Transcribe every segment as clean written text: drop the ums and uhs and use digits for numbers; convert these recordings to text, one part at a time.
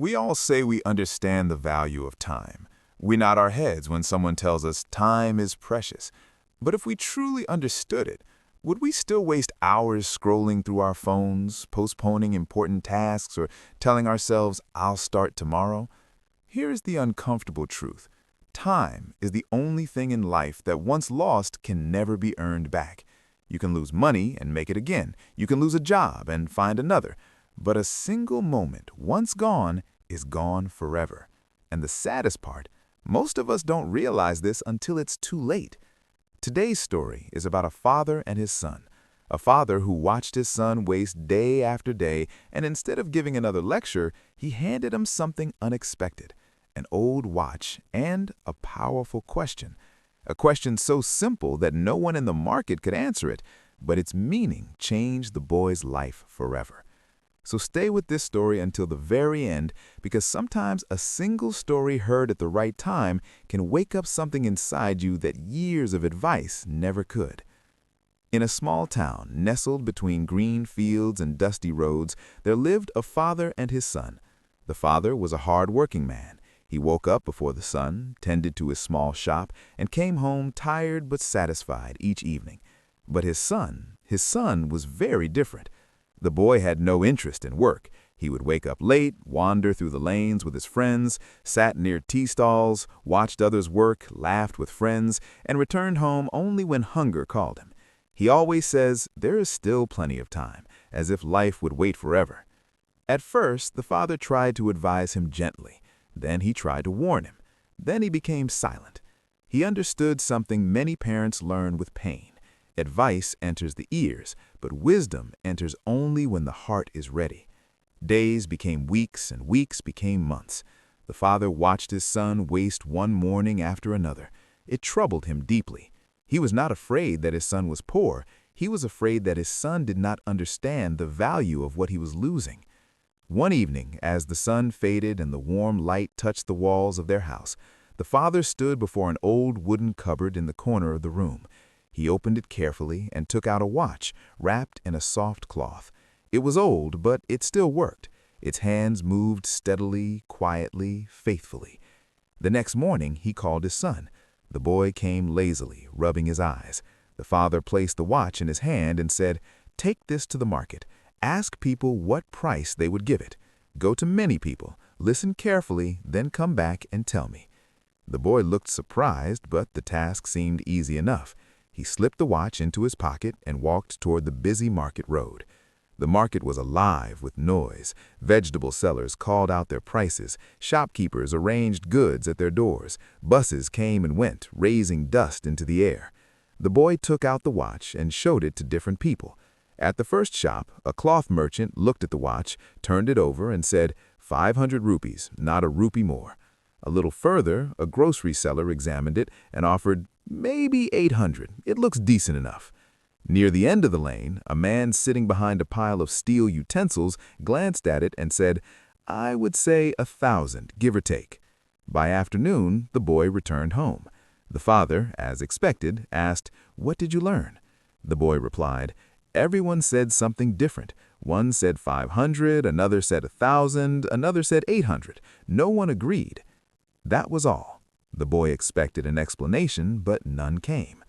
We all say we understand the value of time. We nod our heads when someone tells us time is precious. But if we truly understood it, would we still waste hours scrolling through our phones, postponing important tasks, or telling ourselves, "I'll start tomorrow"? Here is the uncomfortable truth. Time is the only thing in life that once lost can never be earned back. You can lose money and make it again. You can lose a job and find another. But a single moment, once gone, is gone forever. And the saddest part, most of us don't realize this until it's too late. Today's story is about a father and his son. A father who watched his son waste day after day, and instead of giving another lecture, he handed him something unexpected, an old watch and a powerful question. A question so simple that no one in the market could answer it, but its meaning changed the boy's life forever. So stay with this story until the very end, because sometimes a single story heard at the right time can wake up something inside you that years of advice never could. In a small town nestled between green fields and dusty roads, there lived a father and his son. The father was a hard-working man. He woke up before the sun, tended to his small shop, and came home tired but satisfied each evening. But his son was very different. The boy had no interest in work. He would wake up late, wander through the lanes with his friends, sat near tea stalls, watched others work, laughed with friends, and returned home only when hunger called him. He always says, "There is still plenty of time," as if life would wait forever. At first, the father tried to advise him gently. Then he tried to warn him. Then he became silent. He understood something many parents learn with pain. Advice enters the ears, but wisdom enters only when the heart is ready. Days became weeks, and weeks became months. The father watched his son waste one morning after another. It troubled him deeply. He was not afraid that his son was poor. He was afraid that his son did not understand the value of what he was losing. One evening, as the sun faded and the warm light touched the walls of their house, the father stood before an old wooden cupboard in the corner of the room. He opened it carefully and took out a watch wrapped in a soft cloth. It was old, but it still worked. Its hands moved steadily, quietly, faithfully. The next morning, he called his son. The boy came lazily, rubbing his eyes. The father placed the watch in his hand and said, "Take this to the market. Ask people what price they would give it. Go to many people, listen carefully, then come back and tell me." The boy looked surprised, but the task seemed easy enough. He slipped the watch into his pocket and walked toward the busy market road. The market was alive with noise. Vegetable sellers called out their prices. Shopkeepers arranged goods at their doors. Buses came and went, raising dust into the air. The boy took out the watch and showed it to different people. At the first shop, a cloth merchant looked at the watch, turned it over, and said, 500 rupees, not a rupee more. A little further, a grocery seller examined it and offered, "Maybe 800. It looks decent enough." Near the end of the lane, a man sitting behind a pile of steel utensils glanced at it and said, "I would say 1,000, give or take." By afternoon, the boy returned home. The father, as expected, asked, "What did you learn?" The boy replied, "Everyone said something different. One said 500, another said 1,000, another said 800. No one agreed." That was all. The boy expected an explanation, but none came.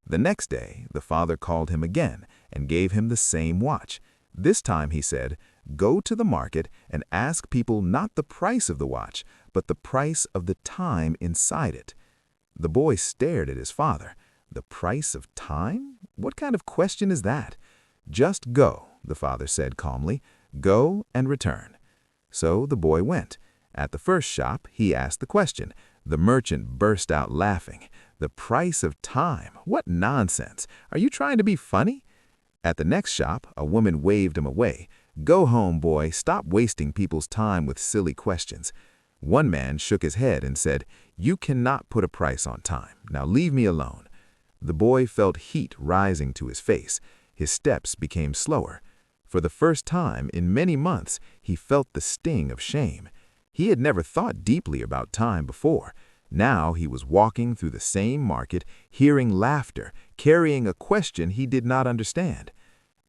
The next day, the father called him again and gave him the same watch. This time he said, "Go to the market and ask people not the price of the watch, but the price of the time inside it." The boy stared at his father. The price of time? What kind of question is that? "Just go," the father said calmly. "Go and return." So the boy went. At the first shop, he asked the question. The merchant burst out laughing. "The price of time? What nonsense! Are you trying to be funny?" At the next shop, a woman waved him away. "Go home, boy. Stop wasting people's time with silly questions." One man shook his head and said, "You cannot put a price on time. Now leave me alone." The boy felt heat rising to his face. His steps became slower. For the first time in many months, he felt the sting of shame. He had never thought deeply about time before. Now he was walking through the same market, hearing laughter, carrying a question he did not understand.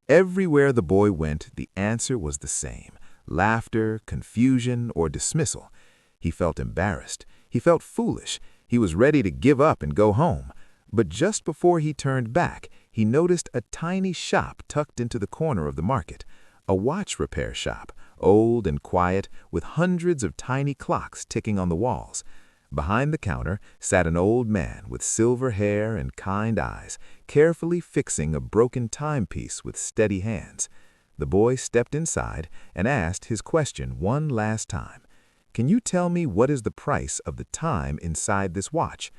Everywhere the boy went, the answer was the same. laughter, confusion, or dismissal. He felt embarrassed. He felt foolish. He was ready to give up and go home. But just before he turned back, he noticed a tiny shop tucked into the corner of the market. A watch repair shop, old and quiet, with hundreds of tiny clocks ticking on the walls. Behind the counter sat an old man with silver hair and kind eyes, carefully fixing a broken timepiece with steady hands. The boy stepped inside and asked his question one last time. "Can you tell me what is the price of the time inside this watch?"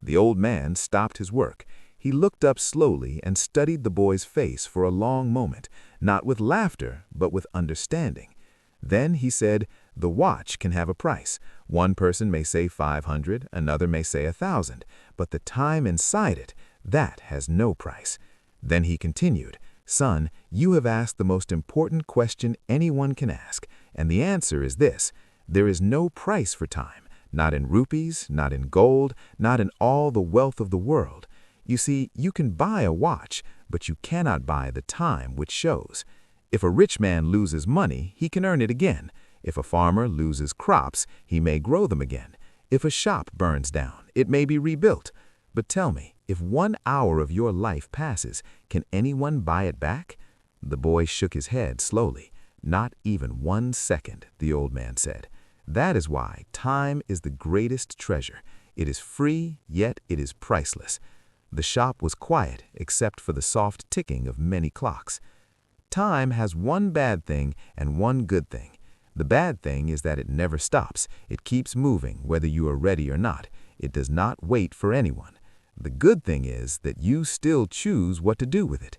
The old man stopped his work. He looked up slowly and studied the boy's face for a long moment, not with laughter, but with understanding. Then he said, "The watch can have a price. One person may say 500, another may say 1,000, but the time inside it, that has no price." Then he continued, "Son, you have asked the most important question anyone can ask, and the answer is this: there is no price for time, not in rupees, not in gold, not in all the wealth of the world. You see, you can buy a watch, but you cannot buy the time which shows. If a rich man loses money, he can earn it again. If a farmer loses crops, he may grow them again. If a shop burns down, it may be rebuilt. But tell me, if 1 hour of your life passes, can anyone buy it back?" The boy shook his head slowly. "Not even 1 second," the old man said. "That is why time is the greatest treasure. It is free, yet it is priceless." The shop was quiet except for the soft ticking of many clocks. Time has one bad thing and one good thing. The bad thing is that it never stops. It keeps moving whether you are ready or not. It does not wait for anyone. The good thing is that you still choose what to do with it.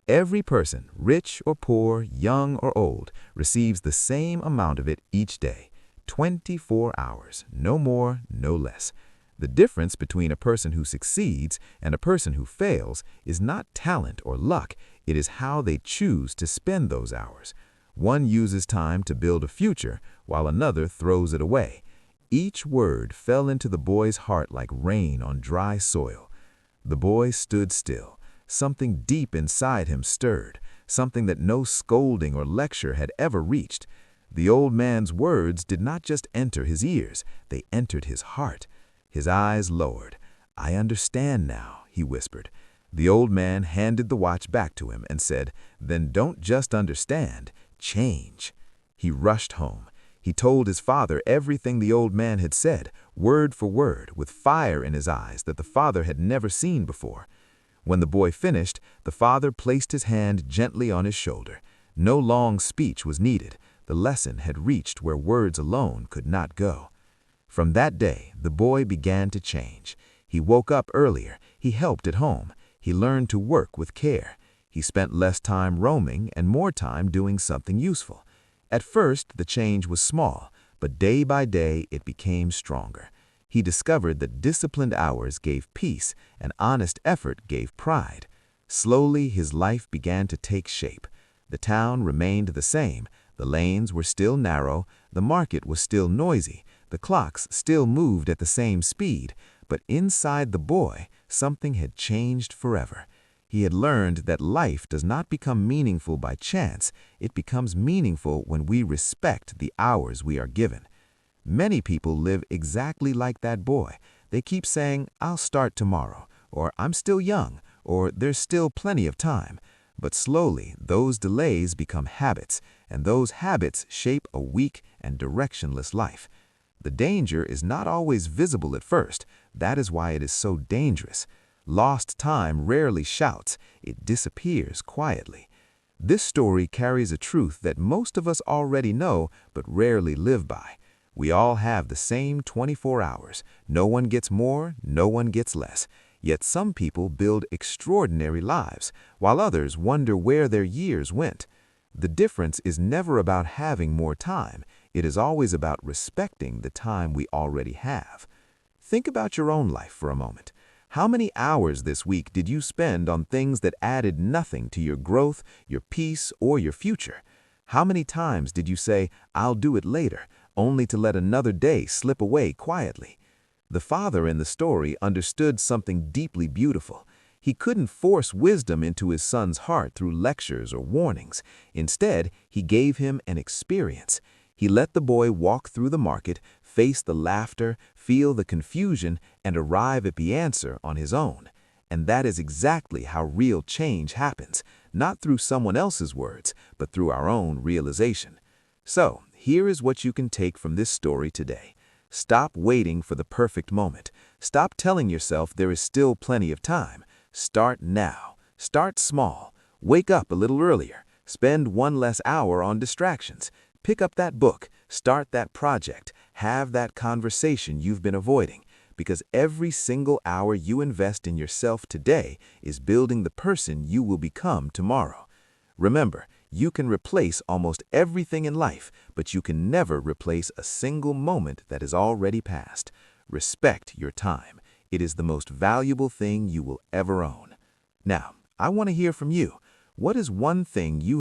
Every person, rich or poor, young or old, receives the same amount of it each day. 24 hours, no more, no less. The difference between a person who succeeds and a person who fails is not talent or luck, it is how they choose to spend those hours. One uses time to build a future, while another throws it away. Each word fell into the boy's heart like rain on dry soil. The boy stood still. Something deep inside him stirred, something that no scolding or lecture had ever reached. The old man's words did not just enter his ears, they entered his heart. His eyes lowered. "I understand now," he whispered. The old man handed the watch back to him and said, "Then don't just understand, change." He rushed home. He told his father everything the old man had said, word for word, with fire in his eyes that the father had never seen before. When the boy finished, the father placed his hand gently on his shoulder. No long speech was needed. The lesson had reached where words alone could not go. From that day, the boy began to change. He woke up earlier. He helped at home. He learned to work with care. He spent less time roaming and more time doing something useful. At first, the change was small, but day by day it became stronger. He discovered that disciplined hours gave peace and honest effort gave pride. Slowly, his life began to take shape. The town remained the same. The lanes were still narrow. The market was still noisy. The clocks still moved at the same speed, but inside the boy, something had changed forever. He had learned that life does not become meaningful by chance. It becomes meaningful when we respect the hours we are given. Many people live exactly like that boy. They keep saying, "I'll start tomorrow," or "I'm still young," or "there's still plenty of time." But slowly, those delays become habits, and those habits shape a weak and directionless life. The danger is not always visible at first. That is why it is so dangerous. Lost time rarely shouts. It disappears quietly. This story carries a truth that most of us already know but rarely live by. We all have the same 24 hours. No one gets more, no one gets less. Yet some people build extraordinary lives, while others wonder where their years went. The difference is never about having more time. It is always about respecting the time we already have. Think about your own life for a moment. How many hours this week did you spend on things that added nothing to your growth, your peace, or your future? How many times did you say, "I'll do it later," only to let another day slip away quietly? The father in the story understood something deeply beautiful. He couldn't force wisdom into his son's heart through lectures or warnings. Instead, he gave him an experience. He let the boy walk through the market, face the laughter, feel the confusion, and arrive at the answer on his own. And that is exactly how real change happens, not through someone else's words, but through our own realization. So, here is what you can take from this story today. Stop waiting for the perfect moment. Stop telling yourself there is still plenty of time. Start now. Start small. Wake up a little earlier. Spend one less hour on distractions. Pick up that book. Start that project. Have that conversation you've been avoiding. Because every single hour you invest in yourself today is building the person you will become tomorrow. Remember, you can replace almost everything in life, but you can never replace a single moment that is already passed. Respect your time. It is the most valuable thing you will ever own. Now, I want to hear from you. What is one thing you